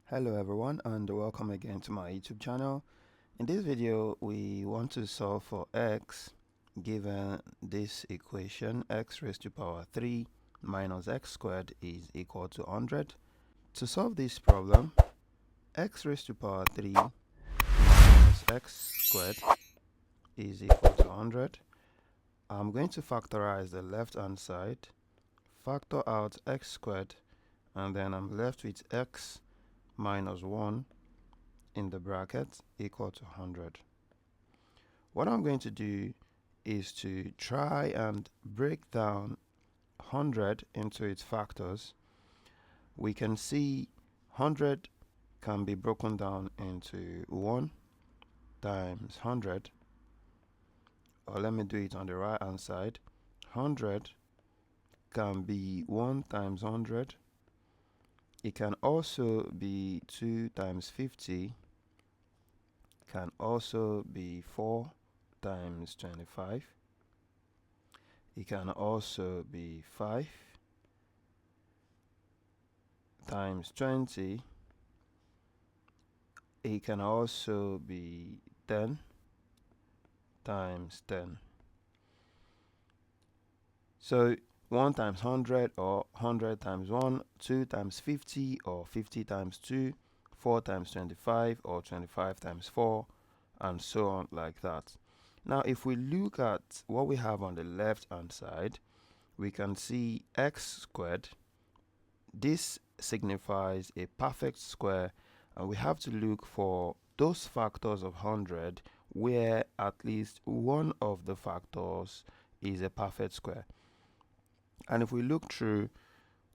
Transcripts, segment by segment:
Hello everyone and welcome again to my YouTube channel. In this video we want to solve for x given this equation x raised to power 3 minus x squared is equal to 100. To solve this problem, x raised to power 3 minus x squared is equal to 100. I'm going to factorize the left hand side, factor out x squared, and then I'm left with x minus 1 in the bracket equal to 100. What I'm going to do is to try and break down 100 into its factors. We can see 100 can be broken down into 1 times 100, or let me do it on the right hand side. 100 can be 1 times 100. It can also be 2 times 50, can also be 4 times 25. It can also be 5 times 20. It can also be 10 times 10. So 1 times 100 or 100 times 1, 2 times 50 or 50 times 2, 4 times 25 or 25 times 4, and so on like that. Now if we look at what we have on the left hand side, we can see x squared. This signifies a perfect square, and we have to look for those factors of 100 where at least one of the factors is a perfect square. And if we look through,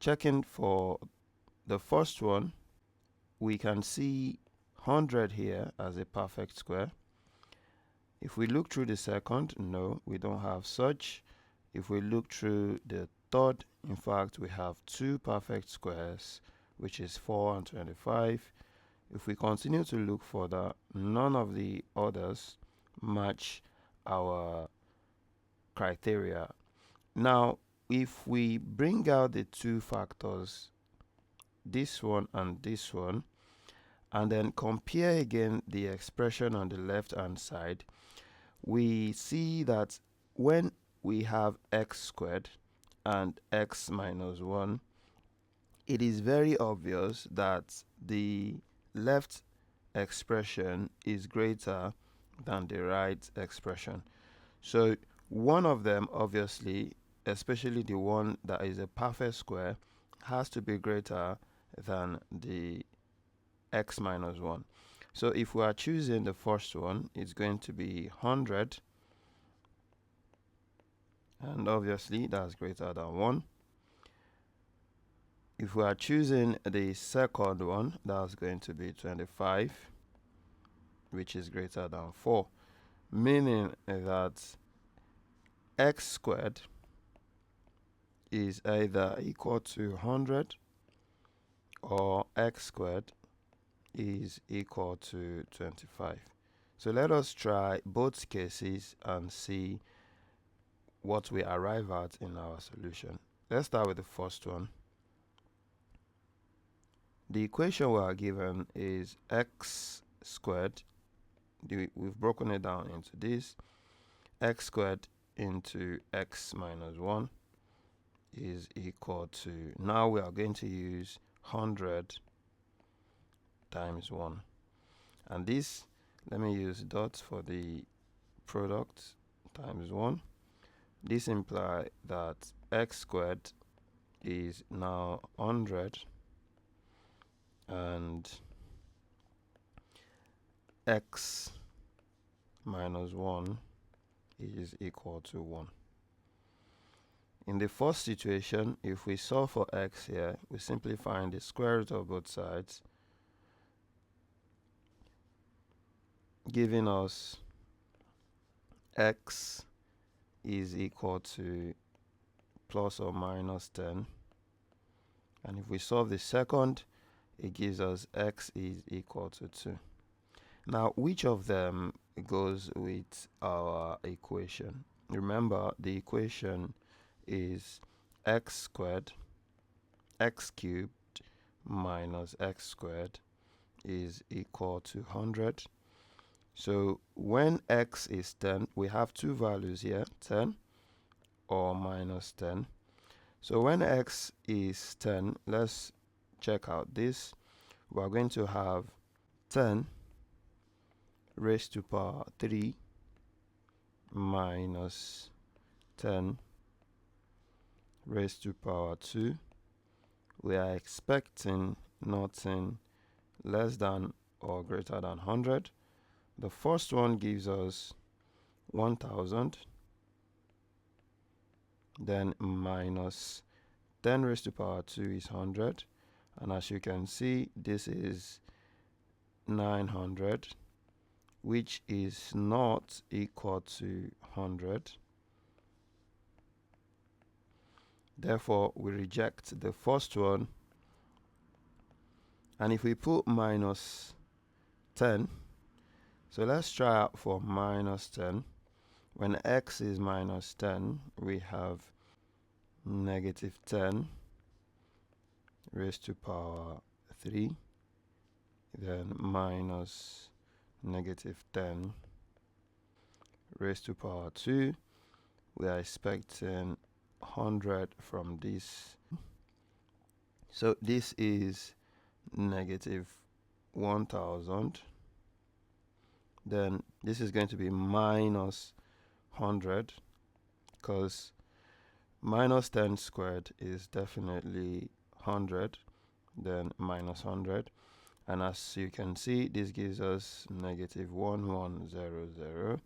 checking for the first one, we can see 100 here as a perfect square. If we look through the second, no, we don't have such. If we look through the third, in fact, we have two perfect squares, which is 4 and 25. If we continue to look further, none of the others match our criteria. Now, if we bring out the two factors, this one and this one, and then compare again the expression on the left hand side, we see that when we have x squared and x minus 1, it is very obvious that the left expression is greater than the right expression. So one of them, obviously, especially the one that is a perfect square, has to be greater than the x minus 1. So if we are choosing the first one, it's going to be 100, and obviously that's greater than 1. If we are choosing the second one, that's going to be 25, which is greater than 4, meaning that x squared is either equal to 100 or x squared is equal to 25. So let us try both cases and see what we arrive at in our solution. Let's start with the first one. The equation we are given is x squared. We've broken it down into this. X squared into x minus 1 is equal to, now we are going to use 100 times 1. And this, let me use dots for the product, times 1. This implies that x squared is now 100 and x minus 1 is equal to 1. In the first situation, if we solve for x here, we simply find the square root of both sides, giving us x is equal to plus or minus 10. And if we solve the second, it gives us x is equal to 2. Now, which of them goes with our equation? Remember, the equation is x squared, x cubed minus x squared is equal to 100. So when x is 10, we have two values here, 10 or minus 10. So when x is 10, let's check out this. We are going to have 10 raised to power 3 minus 10 raised to power 2. We are expecting nothing less than or greater than 100. The first one gives us 1000, then minus 10 raised to power 2 is 100, and as you can see, this is 900, which is not equal to 100. Therefore, we reject the first one. And if we put minus 10, so let's try out for minus 10. When x is minus 10, we have negative 10 raised to power 3, then minus negative 10 raised to power 2. We are expecting 100 from this. So this is negative 1000. Then this is going to be minus 100, because minus 10 squared is definitely 100, then minus 100. And as you can see, this gives us negative 1100,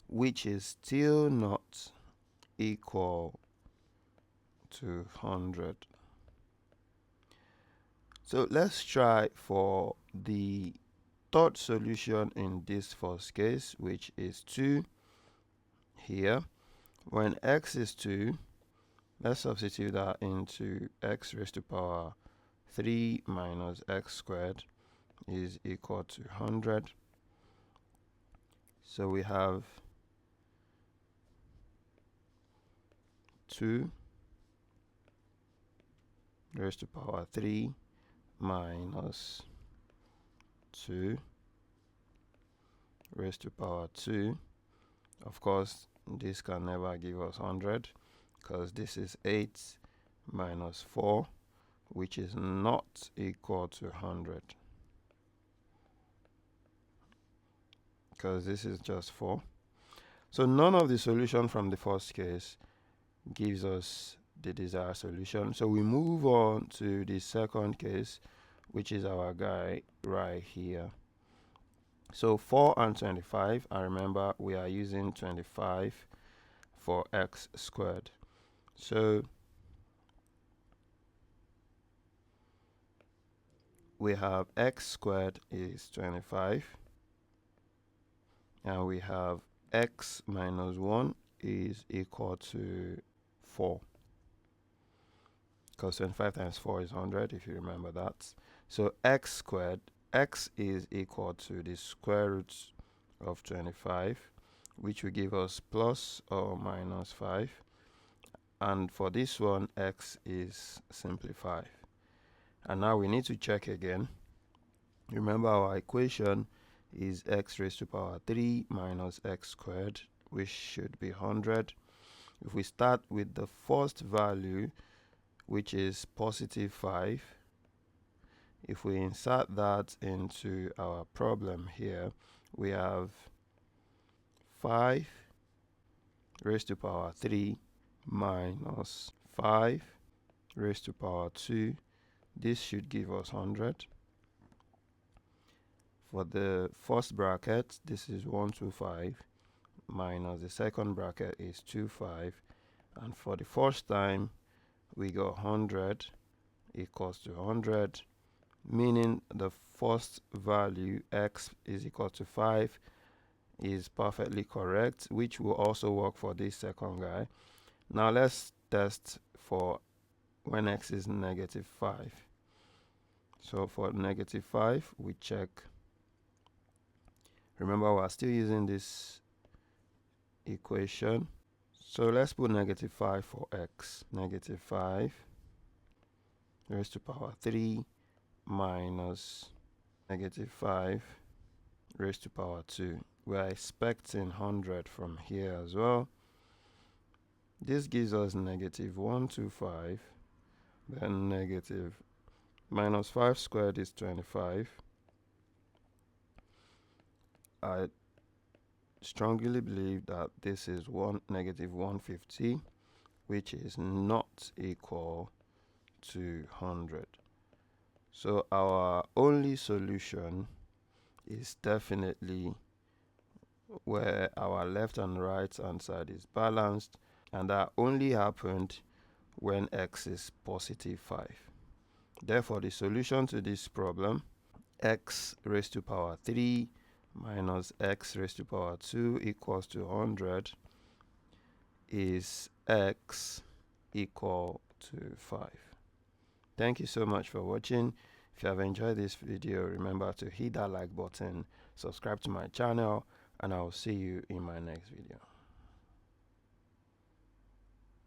which is still not equal to 100. So let's try for the third solution in this first case, which is 2 here. When x is 2, let's substitute that into x raised to power 3 minus x squared is equal to 100. So we have 2 raised to power 3 minus 2 raised to power 2. Of course, this can never give us 100, because this is 8 minus 4, which is not equal to 100, because this is just 4. So none of the solution from the first case gives us the desired solution. So we move on to the second case, which is our guy right here. So 4 and 25, and remember we are using 25 for x squared. So we have x squared is 25, and we have x minus 1 is equal to 4, because 25 times 4 is 100, if you remember that. So x squared, x is equal to the square root of 25, which will give us plus or minus 5. And for this one, x is simply 5. And now we need to check again. Remember, our equation is x raised to power 3 minus x squared, which should be 100. If we start with the first value, which is positive 5, if we insert that into our problem here, we have 5 raised to power 3 minus 5 raised to power 2. This should give us 100. For the first bracket, this is 125 minus the second bracket is 25. And for the first time, we got 100 equals to 100, meaning the first value, x is equal to 5, is perfectly correct, which will also work for this second guy. Now let's test for when x is negative 5. So for negative 5, we check. Remember, we're still using this equation. So let's put negative 5 for x. Negative 5 raised to power 3 minus negative 5 raised to power 2. We are expecting 100 from here as well. This gives us negative 125, then negative minus 5 squared is 25. I strongly believe that this is negative 150, which is not equal to 100. So our only solution is definitely where our left and right hand side is balanced, and that only happened when x is positive 5. Therefore, the solution to this problem, x raised to power 3 minus x raised to power 2 equals to 100, is x equal to 5. Thank you so much for watching. If you have enjoyed this video, remember to hit that like button, subscribe to my channel, and I will see you in my next video.